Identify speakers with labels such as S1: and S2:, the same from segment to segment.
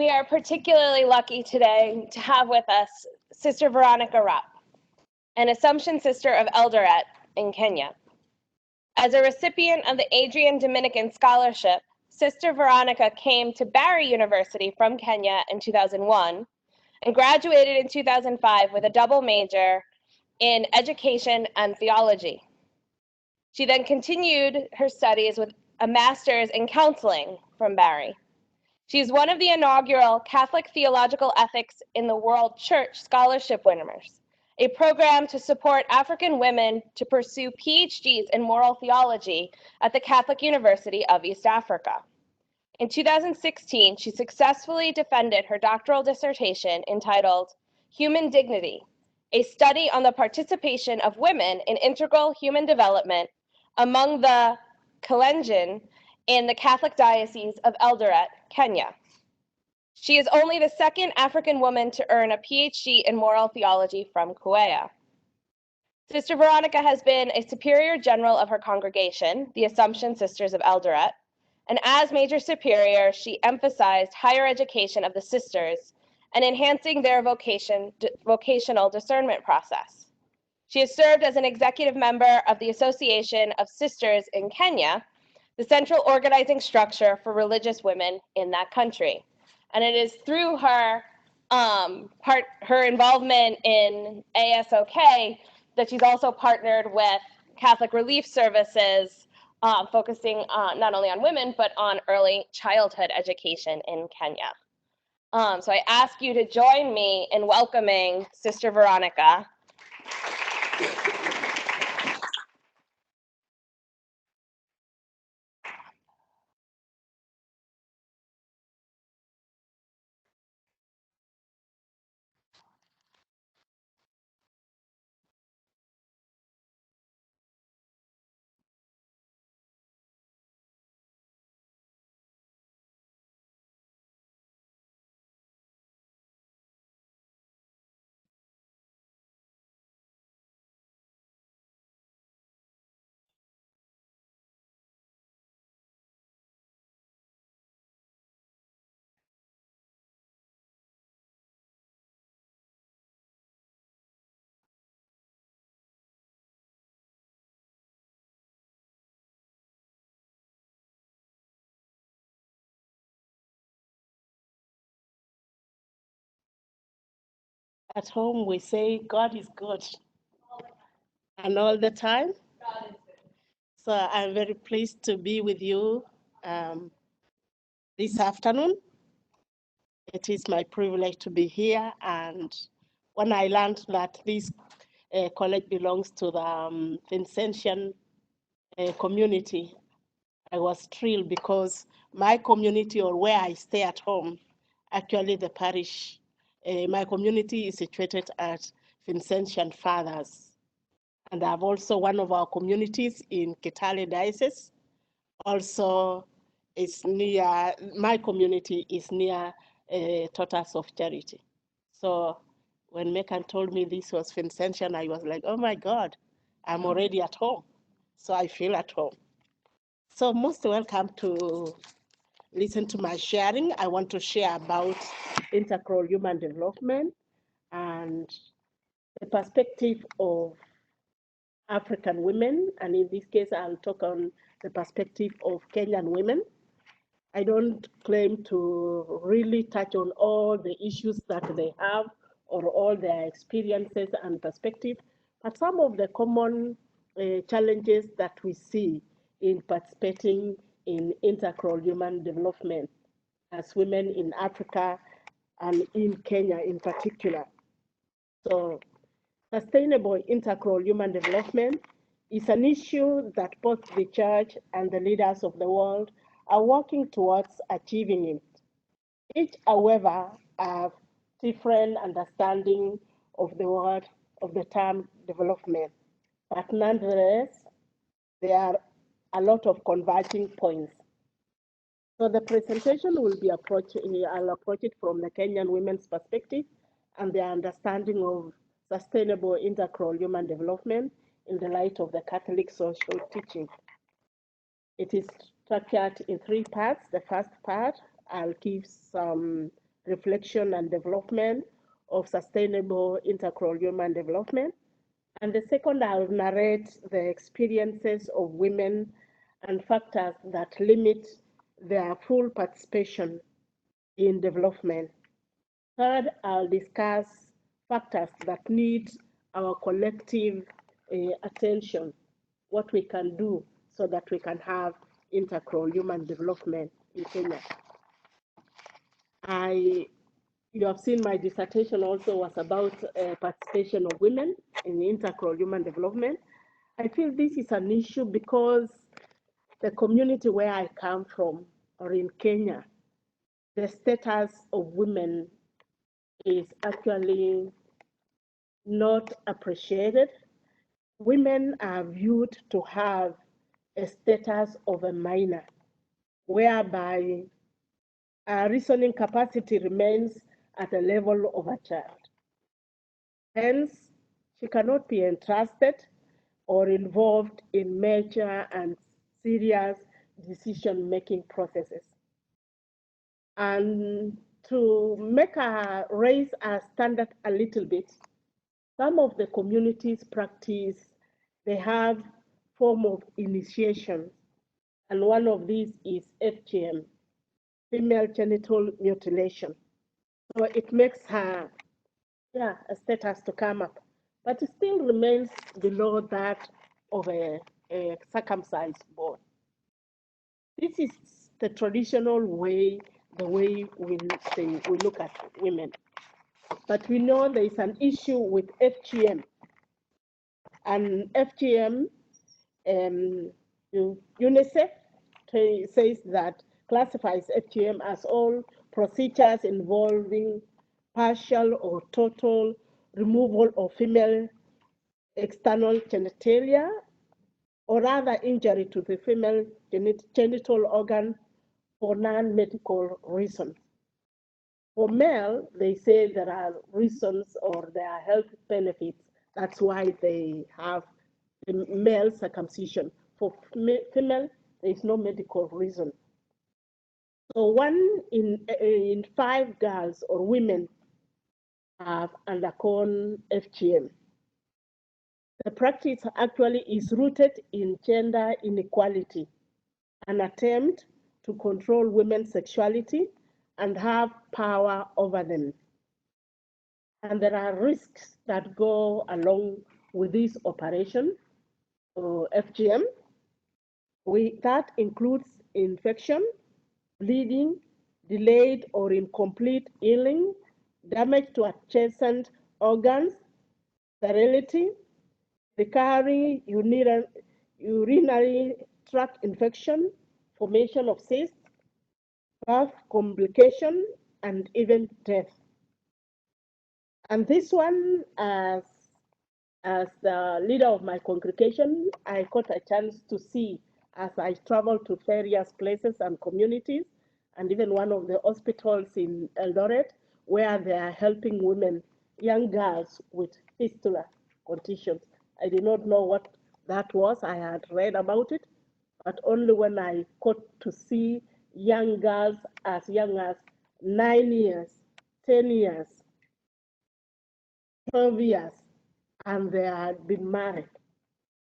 S1: We are particularly lucky today to have with us Sister Veronica Jemanyur Rop, an Assumption Sister of Eldoret in Kenya. As a recipient of the Adrian Dominican Scholarship, Sister Veronica came to Barry University from Kenya in 2001 and graduated in 2005 with a double major in education and theology. She then continued her studies with a master's in counseling from Barry. She is one of the inaugural Catholic Theological Ethics in the World Church Scholarship winners, a program to support African women to pursue PhDs in moral theology at the Catholic University of East Africa. In 2016, she successfully defended her doctoral dissertation entitled Human Dignity, a study on the participation of women in integral human development among the Kalenjin in the Catholic Diocese of Eldoret, Kenya. She is only the second African woman to earn a PhD in moral theology from Kuea. Sister Veronica has been a superior general of her congregation, the Assumption Sisters of Eldoret, and as major superior, she emphasized higher education of the sisters and enhancing their vocational discernment process. She has served as an executive member of the Association of Sisters in Kenya, the central organizing structure for religious women in that country. And it is through her her involvement in AOSK that she's also partnered with Catholic Relief Services, focusing not only on women, but on early childhood education in Kenya. So I ask you to join me in welcoming Sister Veronica.
S2: At home, we say God is good. And all the time. So I'm very pleased to be with you this afternoon. It is my privilege to be here. And when I learned that this college belongs to the Vincentian community, I was thrilled because my community, or where I stay at home, actually the parish, my community is situated at Vincentian Fathers. And I have also one of our communities in Kitale Diocese. Also, it's near, my community is near Daughters of Charity. So when Mekan told me this was Vincentian, I was like, oh my God, I'm already at home. So I feel at home. So most welcome to listen to my sharing. I want to share about integral human development and the perspective of African women, and in this case, I'll talk on the perspective of Kenyan women. I don't claim to really touch on all the issues that they have or all their experiences and perspective, but some of the common challenges that we see in participating in integral human development as women in Africa and in Kenya in particular. So sustainable integral human development is an issue that both the church and the leaders of the world are working towards achieving it. Each, however, have different understanding of the word, of the term development. But nonetheless, there are a lot of converging points. So the presentation will be I'll approach it from the Kenyan women's perspective and their understanding of sustainable integral human development in the light of the Catholic social teaching. It is structured in three parts. The first part, I'll give some reflection and development of sustainable integral human development. And the second, I'll narrate the experiences of women and factors that limit their full participation in development. Third, I'll discuss factors that need our collective attention, what we can do so that we can have integral human development in Kenya. You have seen my dissertation also was about participation of women in integral human development. I feel this is an issue because the community where I come from, or in Kenya, the status of women is actually not appreciated. Women are viewed to have a status of a minor, whereby reasoning capacity remains at the level of a child. Hence, she cannot be entrusted or involved in major and serious decision-making processes. And to make her raise our standard a little bit, some of the communities practice, they have form of initiation, and one of these is FGM, female genital mutilation. So it makes her, a status to come up, but it still remains below that of a circumcised boy. This is the traditional way, the way we look at women. But we know there is an issue with FGM. And FGM, UNICEF says that classifies FGM as all procedures involving partial or total removal of female external genitalia or other injury to the female genital organ for non-medical reasons. For male, they say there are reasons or there are health benefits. That's why they have the male circumcision. For female, there is no medical reason. So 1 in 5 girls or women have undergone FGM. The practice actually is rooted in gender inequality, an attempt to control women's sexuality and have power over them. And there are risks that go along with this operation, FGM. That includes infection, bleeding, delayed or incomplete healing, damage to adjacent organs, sterility, recurring urinary tract infection, formation of cysts, birth complication, and even death. And this one, as the leader of my congregation, I got a chance to see as I traveled to various places and communities, and even one of the hospitals in Eldoret, where they are helping women, young girls with fistula conditions. I did not know what that was. I had read about it, but only when I got to see young girls as young as 9 years, 10 years, 12 years, and they had been married.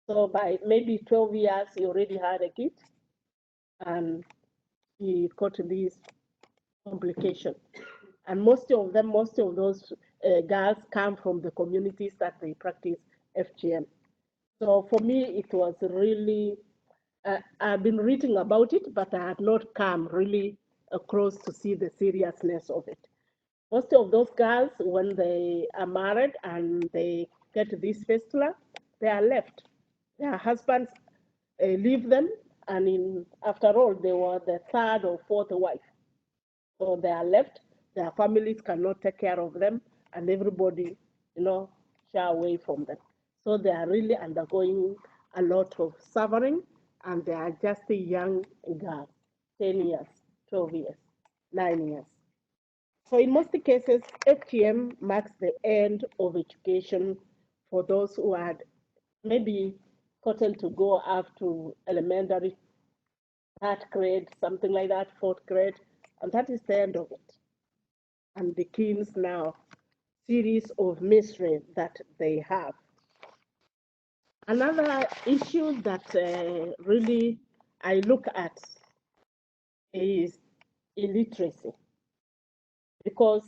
S2: So by maybe 12 years, he already had a kid, and he got this complication. And most of those girls come from the communities that they practice FGM. So for me, it was really, I've been reading about it, but I had not come really across to see the seriousness of it. Most of those girls, when they are married and they get this fistula, they are left. Their husbands leave them, and after all, they were the third or fourth wife. So they are left. Their families cannot take care of them, and everybody, shy away from them. So they are really undergoing a lot of suffering, and they are just a young girl, 10 years, 12 years, 9 years. So in most cases, FGM marks the end of education for those who had maybe gotten to go up to elementary, 3rd grade, something like that, 4th grade, and that is the end of it. and begins now series of mystery that they have. Another issue that really I look at is illiteracy, because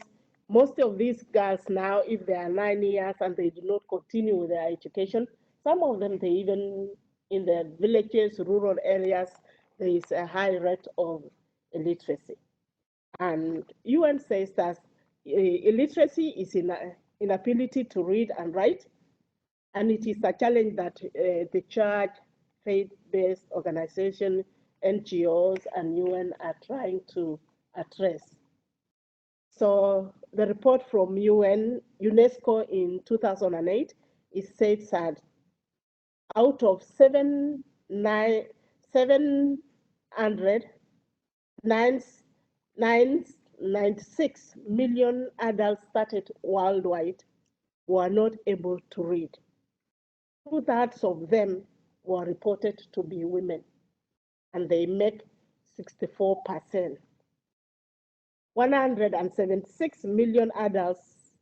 S2: most of these girls now, if they are 9 years and they do not continue with their education, some of them, they even in the villages, rural areas, there is a high rate of illiteracy. And UN says that illiteracy is inability to read and write, and it is a challenge that the church, faith-based organizations, NGOs, and UN are trying to address. So the report from UNESCO in 2008, it says that out of 796 million adults started worldwide were not able to read. 2/3 of them were reported to be women, and they make 64%. 176 million adults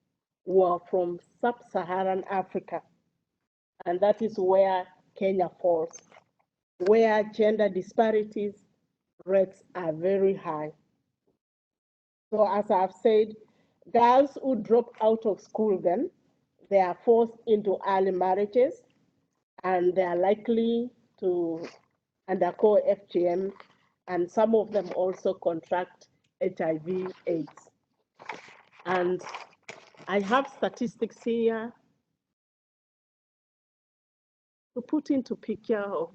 S2: were from sub-Saharan Africa, and that is where Kenya falls, where gender disparities rates are very high. So as I've said, girls who drop out of school then, they are forced into early marriages, and they are likely to undergo FGM, and some of them also contract HIV/AIDS. And I have statistics here to put into picture of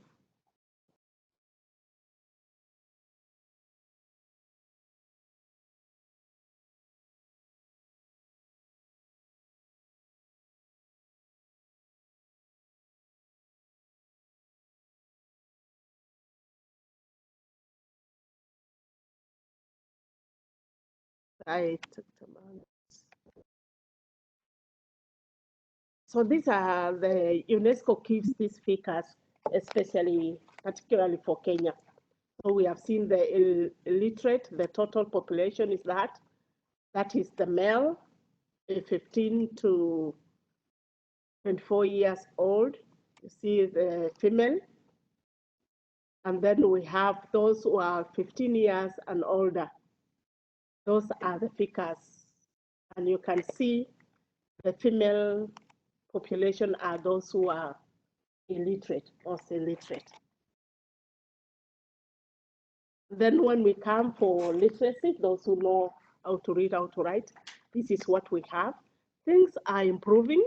S2: I talked about. So these are the UNESCO keeps these figures, particularly for Kenya. So we have seen the illiterate, the total population is that. That is the male, 15 to 24 years old. You see the female. And then we have those who are 15 years and older. Those are the figures. And you can see the female population are those who are illiterate, also illiterate. Then when we come for literacy, those who know how to read, how to write, this is what we have. Things are improving,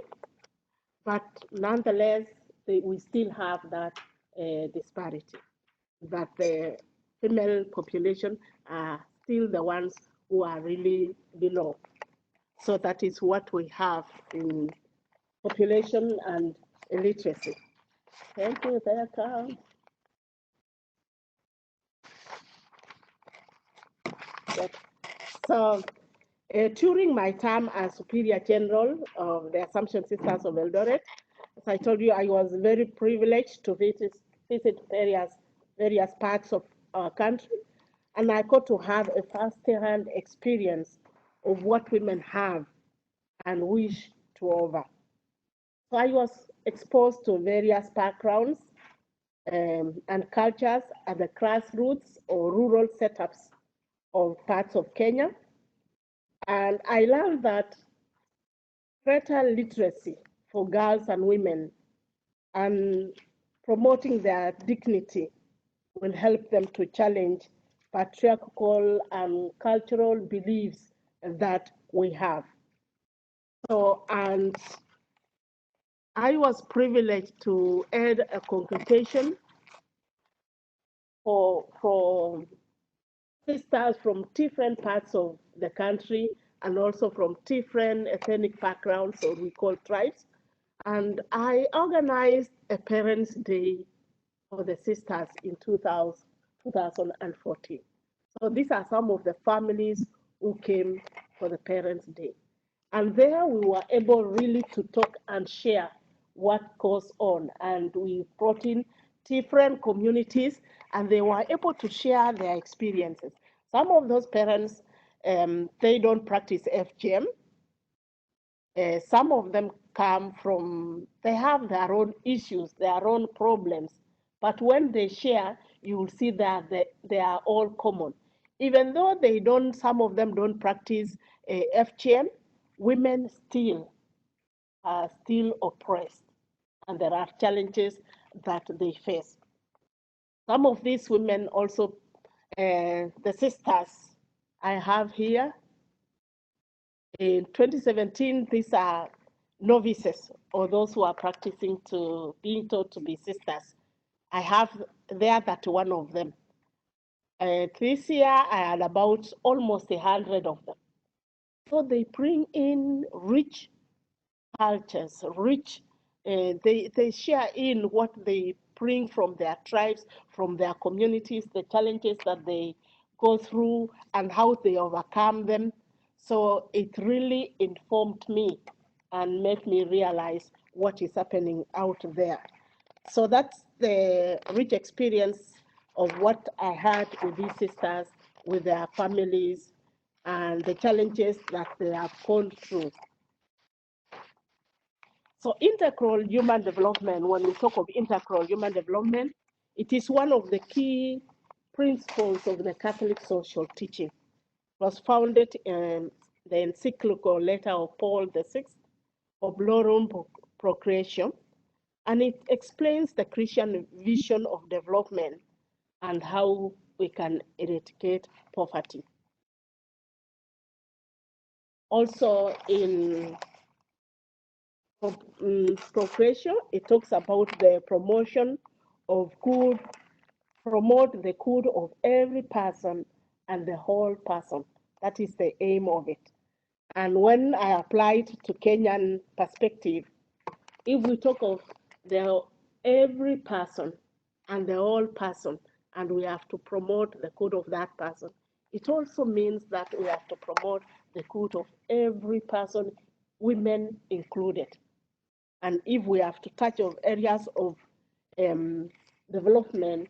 S2: but nonetheless, we still have that disparity, that the female population are still the ones who are really below. So that is what we have in population and illiteracy. Thank you, Veronica. So during my time as Superior General of the Assumption Sisters of Eldoret, as I told you, I was very privileged to visit various parts of our country, and I got to have a first-hand experience of what women have and wish to offer. So I was exposed to various backgrounds and cultures at the grassroots or rural setups of parts of Kenya. And I learned that greater literacy for girls and women and promoting their dignity will help them to challenge patriarchal and cultural beliefs that we have. So, and I was privileged to head a congregation for sisters from different parts of the country and also from different ethnic backgrounds, or we call tribes. And I organized a Parents' Day for the sisters in 2014. So these are some of the families who came for the Parents' Day. And there we were able really to talk and share what goes on. And we brought in different communities, and they were able to share their experiences. Some of those parents they don't practice FGM. Some of them come from, they have their own issues, their own problems. But when they share, you will see that they are all common. Even though they don't, some of them don't practice FGM, women still are still oppressed. And there are challenges that they face. Some of these women also, the sisters I have here, in 2017, these are novices or those who are practicing to being taught to be sisters. I have there that one of them. This year, I had about almost 100 of them. So they bring in rich cultures, rich, they share in what they bring from their tribes, from their communities, the challenges that they go through and how they overcome them. So it really informed me and made me realize what is happening out there. So that's the rich experience of what I had with these sisters, with their families, and the challenges that they have gone through. So integral human development, when we talk of integral human development, it is one of the key principles of the Catholic social teaching. It was founded in the encyclical letter of Paul VI, Oblorum Procreation, and it explains the Christian vision of development and how we can eradicate poverty. Also in procreation, it talks about the promotion of good, promote the good of every person and the whole person. That is the aim of it. And when I applied to Kenyan perspective, if we talk of the every person and the whole person, and we have to promote the good of that person, it also means that we have to promote the good of every person, women included. And if we have to touch on areas of development,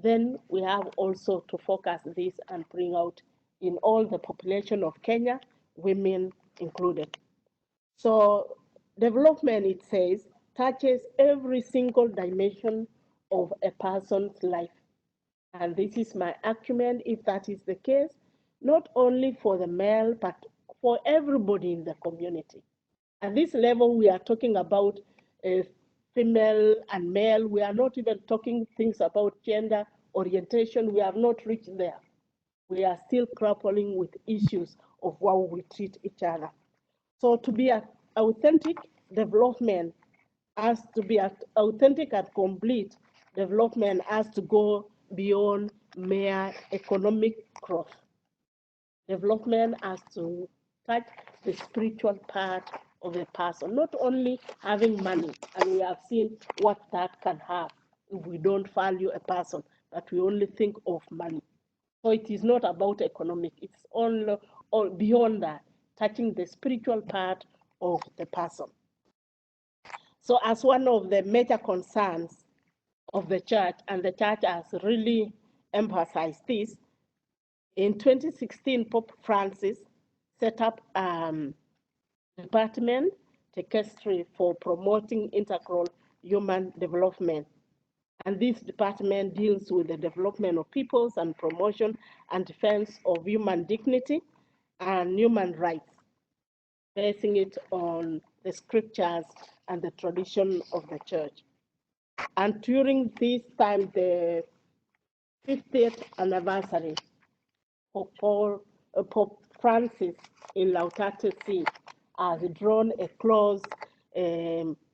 S2: then we have also to focus this and bring out in all the population of Kenya, women included. So development, it says, touches every single dimension of a person's life. And this is my argument, if that is the case, not only for the male, but for everybody in the community. At this level, we are talking about female and male. We are not even talking things about gender orientation. We have not reached there. We are still grappling with issues of how we treat each other. So to be authentic development has to be authentic and complete development has to go beyond mere economic growth. Development has to touch the spiritual part of a person, not only having money, and we have seen what that can have if we don't value a person, but we only think of money. So it is not about economic, it's all beyond that, touching the spiritual part of the person. So as one of the major concerns of the church, and the church has really emphasized this, in 2016, Pope Francis set up department, Dicastery, for promoting integral human development. And this department deals with the development of peoples and promotion and defense of human dignity and human rights, basing it on the scriptures and the tradition of the church. And during this time, the 50th anniversary of Pope Francis in Laudato Si has drawn a close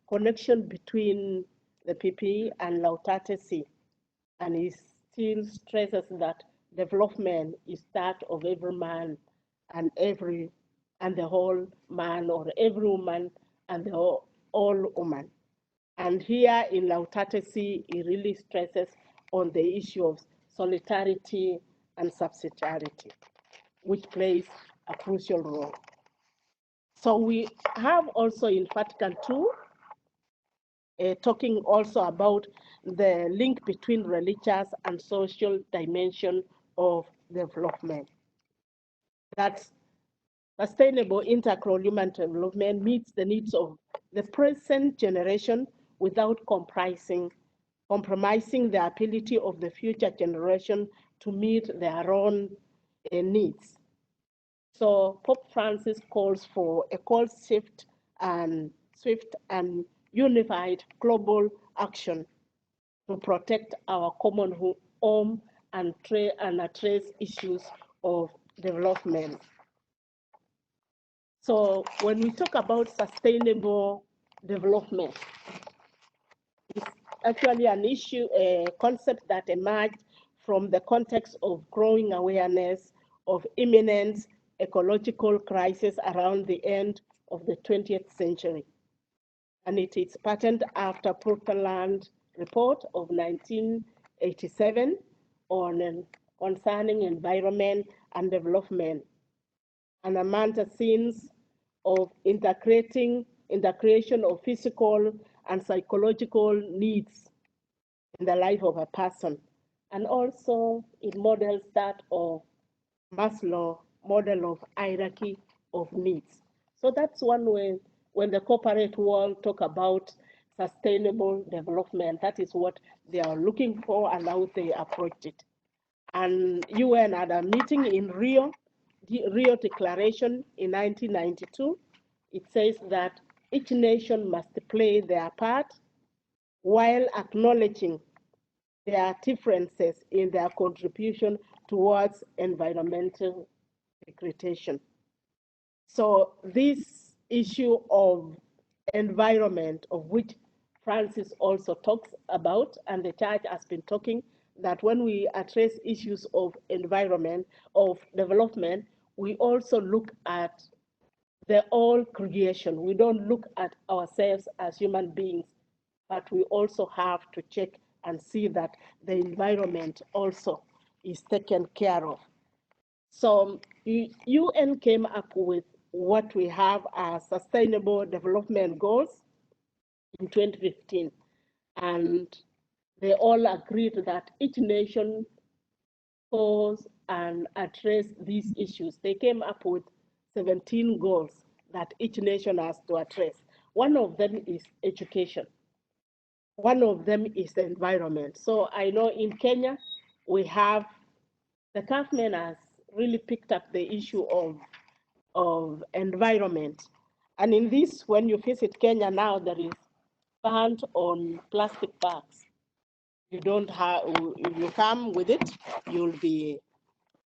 S2: connection between the PP and Laudato Si, and he still stresses that development is that of every man and the whole man, or every woman and the all woman. And here in Laudato Si, he really stresses on the issue of solidarity and subsidiarity, which plays a crucial role. So we have also in Vatican II, talking also about the link between religious and social dimension of development. that sustainable integral human development meets the needs of the present generation without compromising the ability of the future generation to meet their own needs. So Pope Francis calls for a swift and unified global action to protect our common home and address issues of development. So when we talk about sustainable development, it's actually an issue, a concept that emerged from the context of growing awareness of imminent ecological crisis around the end of the 20th century. And it is patterned after Brundtland report of 1987 concerning environment and development, and among the scenes of integration of physical and psychological needs in the life of a person. And also it models that of Maslow model of hierarchy of needs. So that's one way when the corporate world talk about sustainable development, that is what they are looking for and how they approach it. And UN had a meeting in Rio, the Rio Declaration in 1992. It says that each nation must play their part while acknowledging their differences in their contribution towards environmental degradation. So this issue of environment, of which Francis also talks about, and the church has been talking, that when we address issues of environment, of development, we also look at the whole creation. We don't look at ourselves as human beings, but we also have to check and see that the environment also is taken care of. So UN came up with what we have as Sustainable Development Goals in 2015. And they all agreed that each nation pose and address these issues. They came up with 17 goals that each nation has to address. One of them is education. One of them is the environment. So I know in Kenya, we have, the government has really picked up the issue of environment. And in this, when you visit Kenya now, there is ban on plastic bags. You don't have, if you come with it, you'll be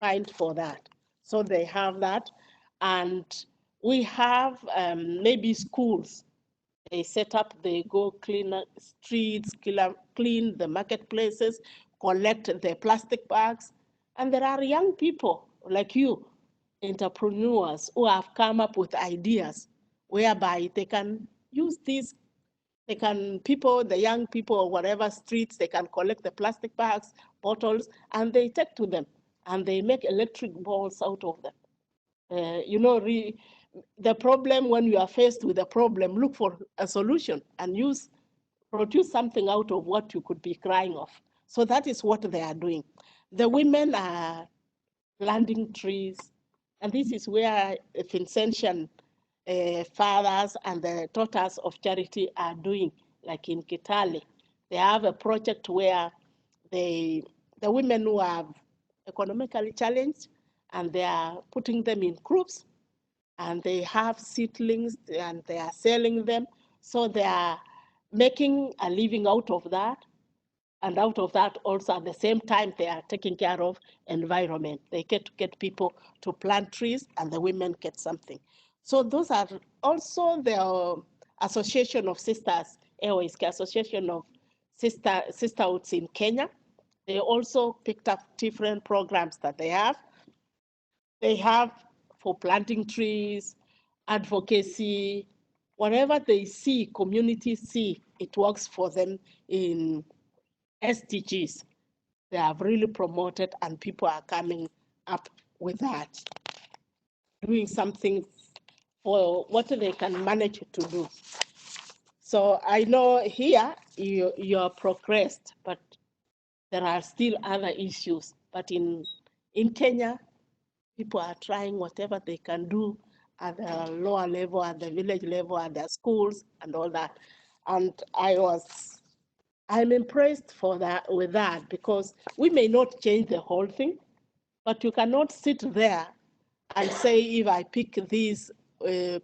S2: fined for that. So they have that. And we have maybe schools. They set up, they go clean streets, clean the marketplaces, collect the plastic bags. And there are young people like you, entrepreneurs, who have come up with ideas whereby they can use these, the young people or whatever streets, they can collect the plastic bags, bottles, and they take to them, and they make electric balls out of them. The problem, when you are faced with a problem, look for a solution and produce something out of what you could be crying of. So that is what they are doing. The women are planting trees, and this is where Vincentian fathers and the daughters of charity are doing, like in Kitale. They have a project where the women who are economically challenged, and they are putting them in groups, and they have seedlings and they are selling them. So they are making a living out of that. And out of that also at the same time, they are taking care of environment. They get people to plant trees and the women get something. So those are also the Association of Sisters, AOSK, Association of Sisterhoods in Kenya. They also picked up different programs that they have. They have for planting trees, advocacy, whatever they see, communities see, it works for them in SDGs. They have really promoted and people are coming up with that, doing something for what they can manage to do. So I know here you are progressed, but there are still other issues. But in Kenya, People are trying whatever they can do at the lower level, at the village level, at their schools and all that. And I'm impressed with that, because we may not change the whole thing, but you cannot sit there and say, if I pick this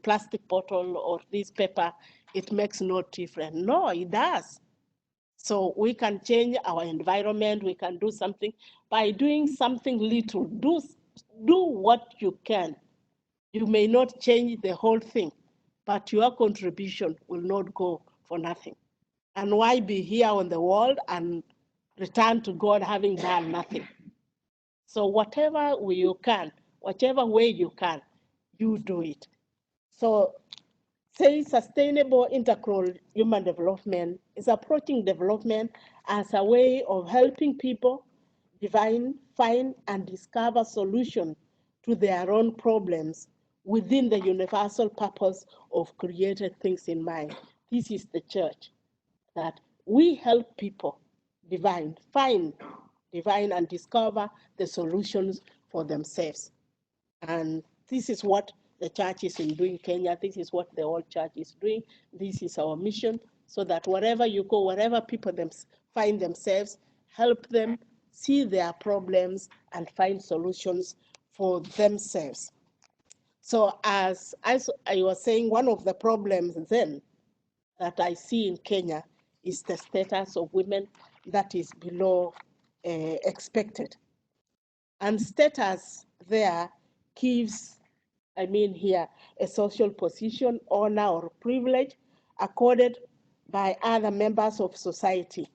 S2: plastic bottle or this paper, it makes no difference. No, it does. So we can change our environment. We can do something by doing something little. Do what you can. You may not change the whole thing, but your contribution will not go for nothing. And why be here on the world and return to God having done nothing? So whatever way you can, you do it. So say sustainable integral human development is approaching development as a way of helping people find and discover solutions to their own problems within the universal purpose of created things in mind. This is the church, that we help people find and discover the solutions for themselves. And this is what the church is doing in Kenya. This is what the whole church is doing. This is our mission, so that wherever you go, wherever people find themselves, help them see their problems and find solutions for themselves. So as I was saying, one of the problems then that I see in Kenya is the status of women that is below expected. And status there gives, here, a social position, honor, or privilege accorded by other members of society.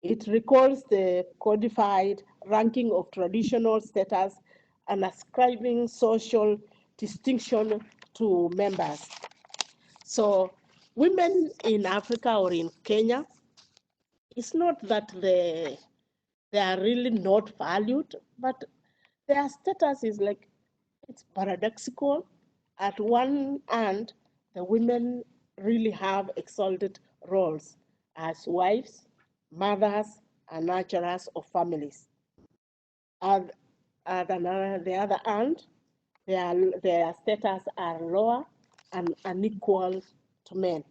S2: It recalls the codified ranking of traditional status and ascribing social distinction to members. So women in Africa or in Kenya, it's not that they are really not valued, but their status is like, it's paradoxical. At one hand, the women really have exalted roles as wives, mothers, and nurturers of families. At the other hand, their status are lower and unequal to men.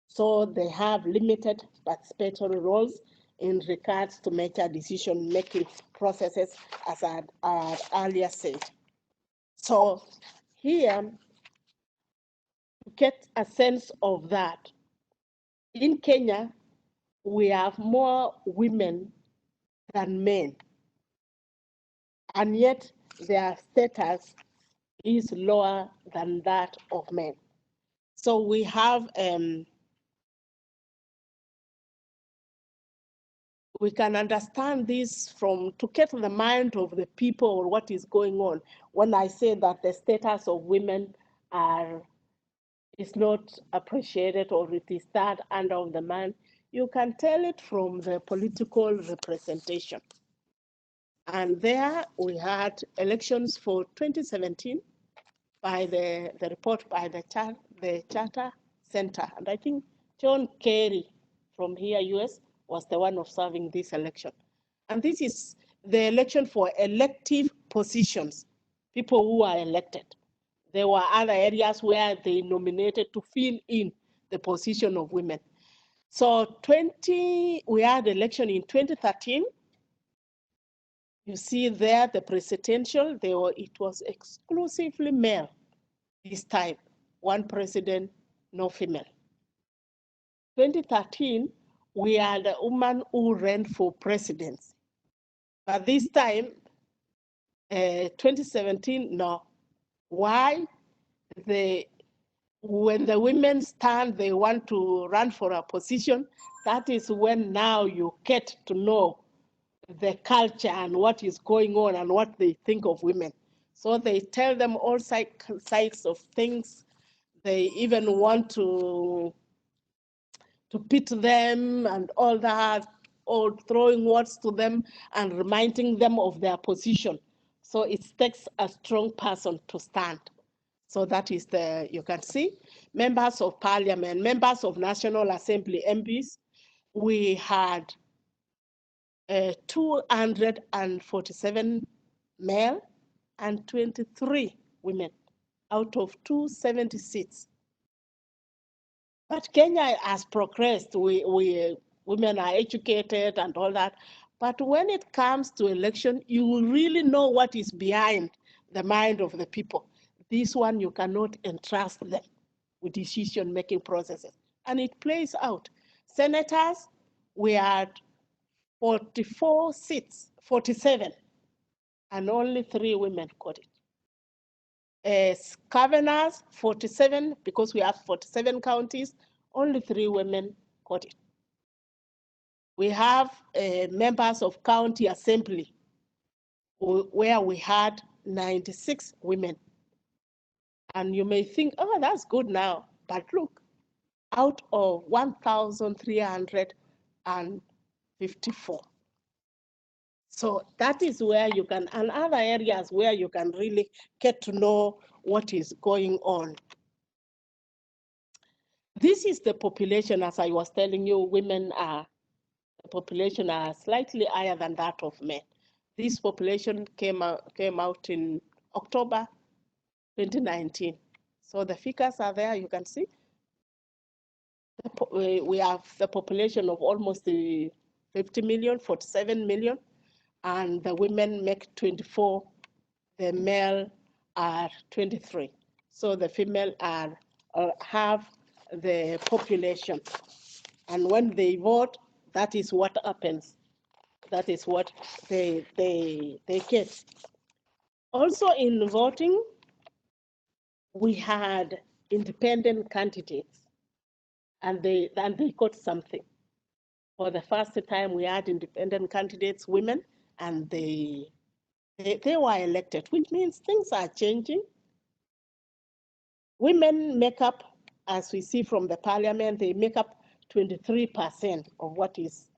S2: So they have limited participatory roles in regards to major decision-making processes, as I had earlier said. So here, to get a sense of that, in Kenya, we have more women than men, and yet their status is lower than that of men. So we have, we can understand this to get the mind of the people or what is going on. When I say that the status of women is not appreciated, or it is that under the man, you can tell it from the political representation. And there we had elections for 2017 by the report by the Charter Center. And I think John Kerry from here, US, was the one observing this election. And this is the election for elective positions, people who are elected. There were other areas where they nominated to fill in the position of women. So we had election in 2013. You see there the presidential, it was exclusively male this time, one president, no female. 2013, we had a woman who ran for president. But this time, 2017, no. Why? When the women stand, they want to run for a position, that is when now you get to know the culture and what is going on and what they think of women. So they tell them all sides of things. They even want to pit them and all that, or throwing words to them and reminding them of their position. So it takes a strong person to stand. So that is you can see, members of parliament, members of National Assembly, MPs, we had 247 male 123 women out of 270 seats. But Kenya has progressed. Women are educated and all that. But when it comes to election, you will really know what is behind the mind of the people. This one, you cannot entrust them with decision-making processes. And it plays out. Senators, we had 44 seats, 47, and only 3 women got it. Governors, 47, because we have 47 counties, only 3 women got it. We have members of county assembly where we had 96 women. And you may think, oh, that's good now. But look, out of 1,354. So that is where you can, and other areas where you can really get to know what is going on. This is the population, as I was telling you, women are, the population are slightly higher than that of men. This population came out in October 2019. So the figures are there, you can see. We have the population of almost 50 million, 47 million, and the women make 24, the male are 23. So the female are half the population. And when they vote, that is what happens. That is what they get. Also in voting, we had independent candidates, and they got something. For the first time, we had independent candidates, women, and they were elected, which means things are changing. Women make up, as we see from the parliament, they make up 23% of what is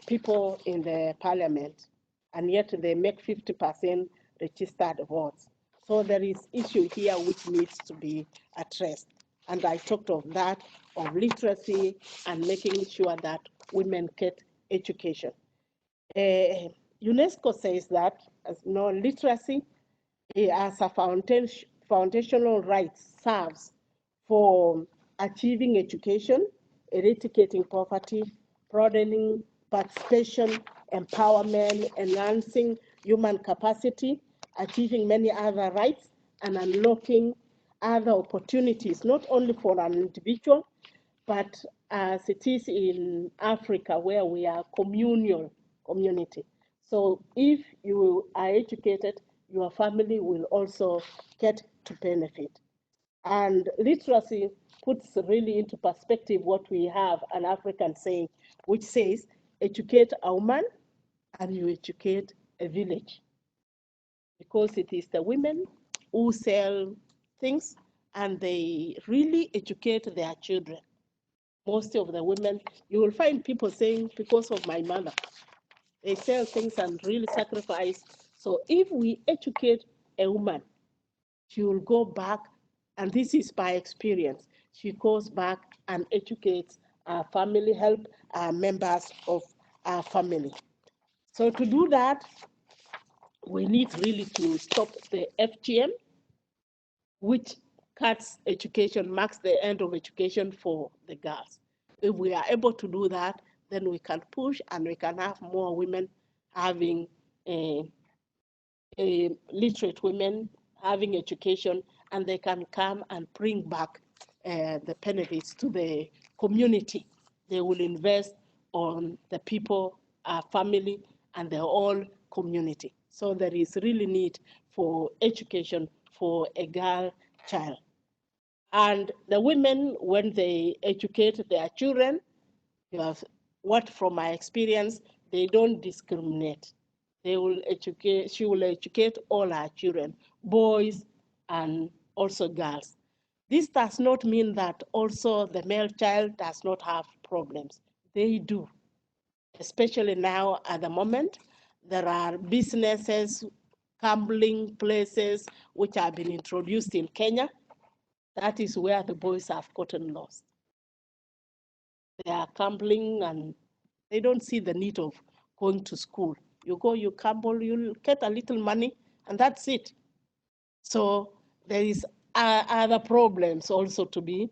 S2: people in the parliament, and yet they make 50% registered votes. So there is issue here which needs to be addressed. And I talked of that, of literacy and making sure that women get education. UNESCO says that literacy as a foundational right serves for achieving education, eradicating poverty, broadening participation, empowerment, enhancing human capacity, achieving many other rights, and unlocking other opportunities, not only for an individual, but as it is in Africa, where we are communal community. So if you are educated, your family will also get to benefit. And literacy puts really into perspective what we have an African saying, which says, educate a woman and you educate a village. Because it is the women who sell things and they really educate their children. Most of the women, you will find people saying, because of my mother, they sell things and really sacrifice. So if we educate a woman, she will go back, and this is by experience. She goes back and educates our family, help our members of our family. So to do that, we need really to stop the FGM, which cuts education, marks the end of education for the girls. If we are able to do that, then we can push and we can have more women having literate women having education, and they can come and bring back the benefits to the community. They will invest on the people, our family, and the whole community. So there is really need for education for a girl child. And the women, when they educate their children, you have what from my experience, they don't discriminate. They will educate, she will educate all her children, boys and also girls. This does not mean that also the male child does not have problems. They do. Especially now at the moment, there are businesses, gambling places, which have been introduced in Kenya. That is where the boys have gotten lost. They are gambling and they don't see the need of going to school. You go, you gamble, you'll get a little money, and that's it. So there is other problems also to be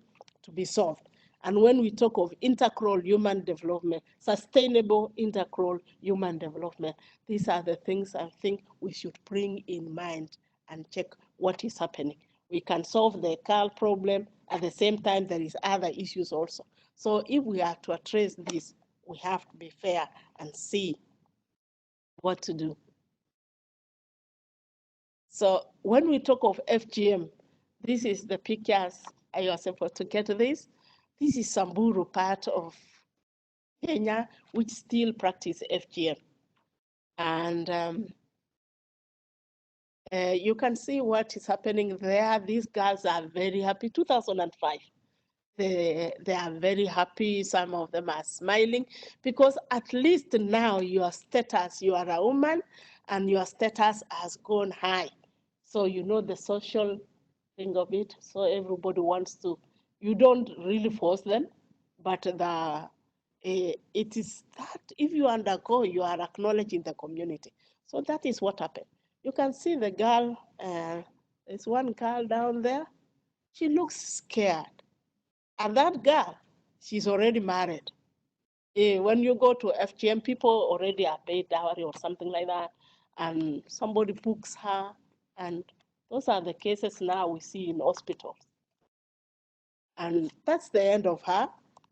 S2: solved. And when we talk of integral human development, sustainable integral human development, these are the things I think we should bring in mind and check what is happening. We can solve the Cal problem, at the same time there is other issues also. So if we are to address this, we have to be fair and see what to do. So when we talk of FGM, this is the pictures I was able to get this. This is Samburu part of Kenya, which still practice FGM. And you can see what is happening there. These girls are very happy. 2005, they are very happy. Some of them are smiling because at least now your status, you are a woman and your status has gone high. So you know the social thing of it. So everybody wants to, you don't really force them, but it is that if you undergo, you are acknowledging the community. So that is what happened. You can see the girl, there's one girl down there. She looks scared. And that girl, she's already married. When you go to FGM, people already are paid dowry or something like that, and somebody books her, and those are the cases now we see in hospitals. And that's the end of her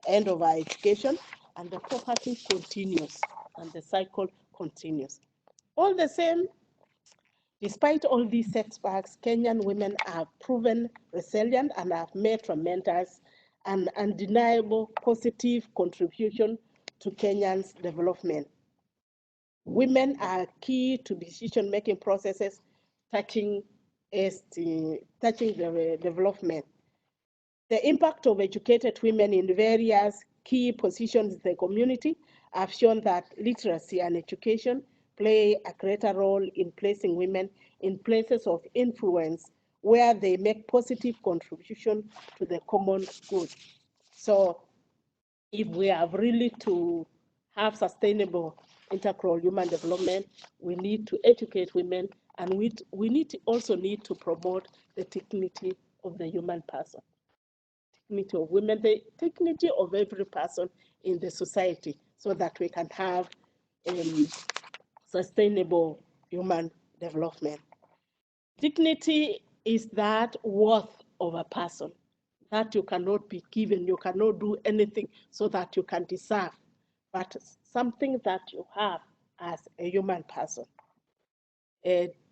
S2: education, and the property continues, and the cycle continues. All the same, despite all these setbacks, Kenyan women have proven resilient and have made tremendous and undeniable positive contribution to Kenyan's development. Women are key to decision-making processes touching the development. The impact of educated women in various key positions in the community have shown that literacy and education play a greater role in placing women in places of influence where they make positive contribution to the common good. So if we have really to have sustainable integral human development, we need to educate women, and we also need to promote the dignity of the human person. Dignity of women, the dignity of every person in the society, so that we can have sustainable human development. Dignity is that worth of a person that you cannot be given, you cannot do anything so that you can deserve, but something that you have as a human person.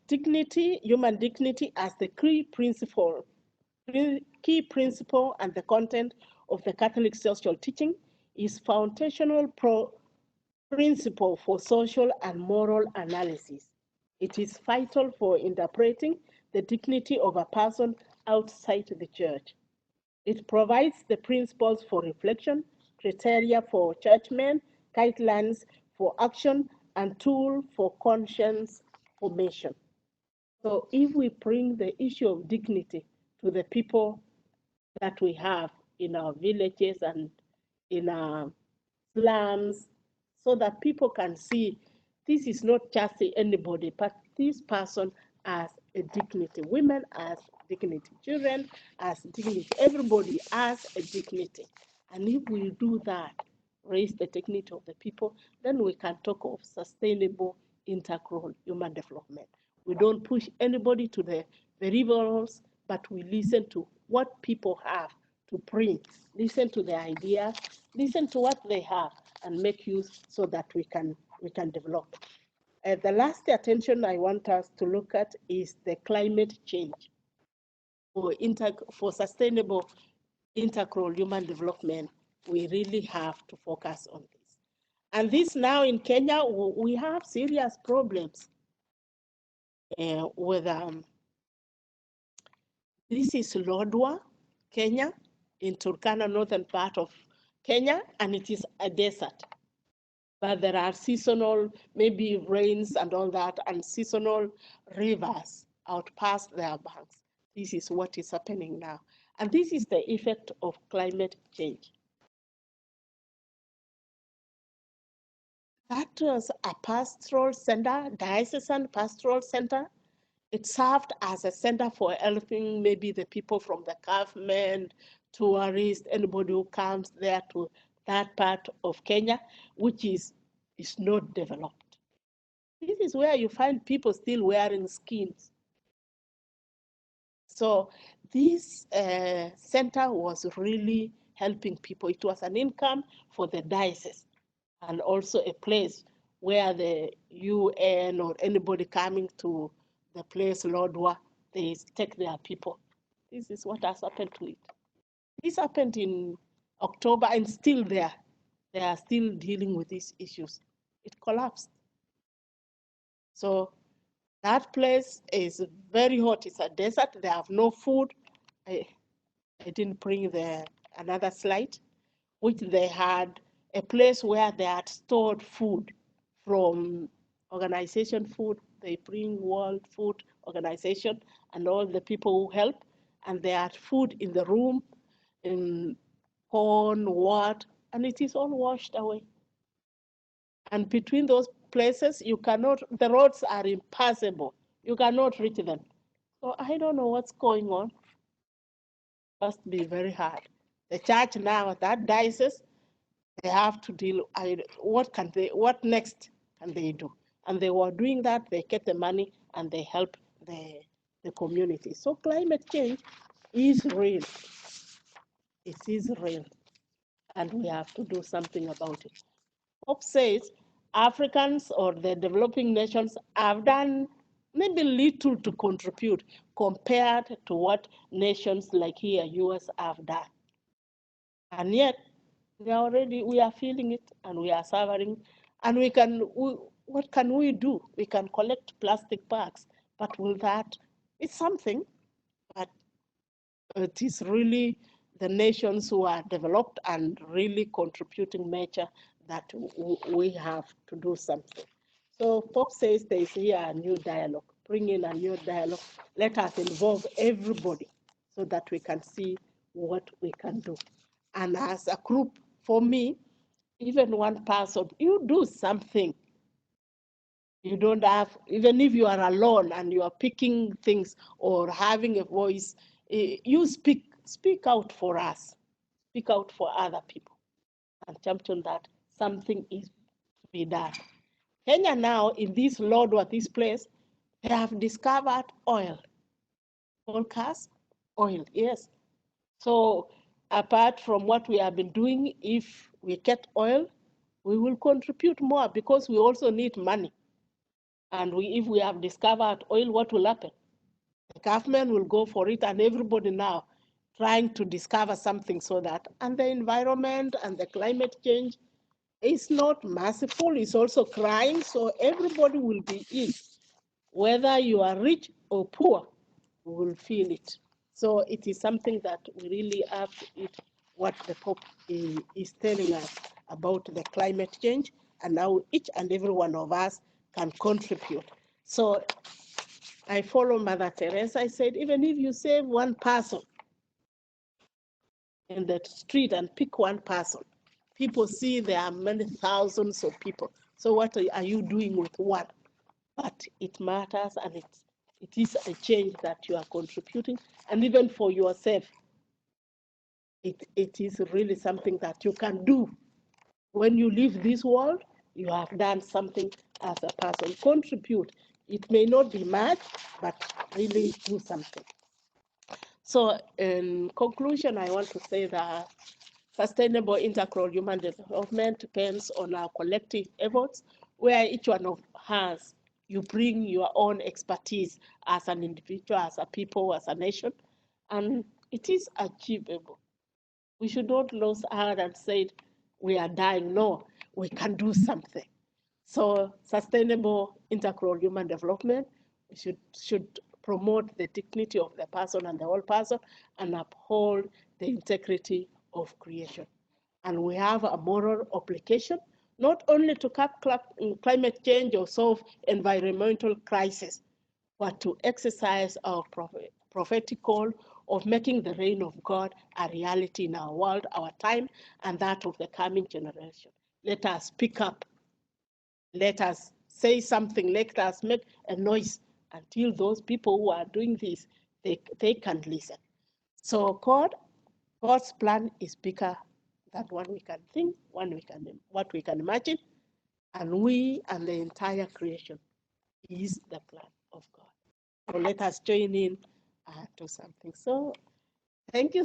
S2: Dignity, human dignity as the key principle and the content of the Catholic social teaching is foundational principle for social and moral analysis. It is vital for interpreting the dignity of a person outside the church. It provides the principles for reflection, criteria for judgment, guidelines for action, and tool for conscience formation. So if we bring the issue of dignity to the people that we have in our villages and in our slums, so that people can see this is not just anybody, but this person has a dignity. Women has dignity, children has dignity, everybody has a dignity. And if we do that, raise the dignity of the people, then we can talk of sustainable integral human development. We don't push anybody to the peripherals, but we listen to what people have to bring, listen to the ideas, listen to what they have, and make use so that we can develop. The last attention I want us to look at is the climate change. For sustainable integral human development, we really have to focus on this. And this now in Kenya, we have serious problems with, this is Lodwar, Kenya, in Turkana, northern part of Kenya, and it is a desert. But there are seasonal, maybe rains and all that, and seasonal rivers out past their banks. This is what is happening now. And this is the effect of climate change. That was a pastoral center, diocesan pastoral center It served as a center for helping maybe the people from the government, tourists, anybody who comes there to that part of Kenya, which is not developed. This is where you find people still wearing skins. So this center was really helping people. It was an income for the diocese and also a place where the UN or anybody coming to the place, Lodwar, they take their people. This is what has happened to it. This happened in October and still there. They are still dealing with these issues. It collapsed. So that place is very hot. It's a desert. They have no food. I didn't bring another slide, which they had a place where they had stored food from organization food. They bring World Food Organization and all the people who help, and they had food in the room, in corn, what, and it is all washed away. And between those places, the roads are impassable. You cannot reach them. So I don't know what's going on. Must be very hard. The church now, that diocese, they have to deal, what next can they do? And they were doing that, they get the money and they help the community. So climate change is real. It is real. And we have to do something about it. Hope says Africans or the developing nations have done maybe little to contribute compared to what nations like here, US, have done. And yet, we are feeling it and we are suffering. And what can we do? We can collect plastic bags, but will that, it's something, but it is really the nations who are developed and really contributing major that we have to do something. So Pope says there is here a new dialogue, bring in a new dialogue. Let us involve everybody so that we can see what we can do. And as a group, for me, even one person, you do something. You don't have, even if you are alone and you are picking things or having a voice, you speak out for us, speak out for other people and champion that something is to be done. Kenya now, in this Lodwar, this place, they have discovered oil. Gas, oil, yes. So apart from what we have been doing, if we get oil, we will contribute more because we also need money. And if we have discovered oil, what will happen? The government will go for it, and everybody now trying to discover something so that, and the environment and the climate change is not merciful, it's also crying, so everybody will be in. Whether you are rich or poor, we will feel it. So it is something that we really have to eat what the Pope is telling us about the climate change and how each and every one of us can contribute. So I follow Mother Teresa. I said, even if you save one person in the street and pick one person, people see there are many thousands of people. So what are you doing with one? But it matters, and it is a change that you are contributing. And even for yourself, it is really something that you can do. When you leave this world, you have done something as a person. Contribute. It may not be much, but really do something. So in conclusion, I want to say that sustainable integral human development depends on our collective efforts, where each one of us, you bring your own expertise as an individual, as a people, as a nation, and it is achievable. We should not lose heart and say we are dying. No, we can do something. So sustainable integral human development should promote the dignity of the person and the whole person and uphold the integrity of creation. And we have a moral obligation, not only to cap climate change or solve environmental crisis, but to exercise our prophetic call of making the reign of God a reality in our world, our time, and that of the coming generation. Let us speak up. Let us say something. Let us make a noise until those people who are doing this, they can listen. So God's plan is bigger than what we can think, what we can imagine, and we and the entire creation is the plan of God. So let us join in to something. So thank you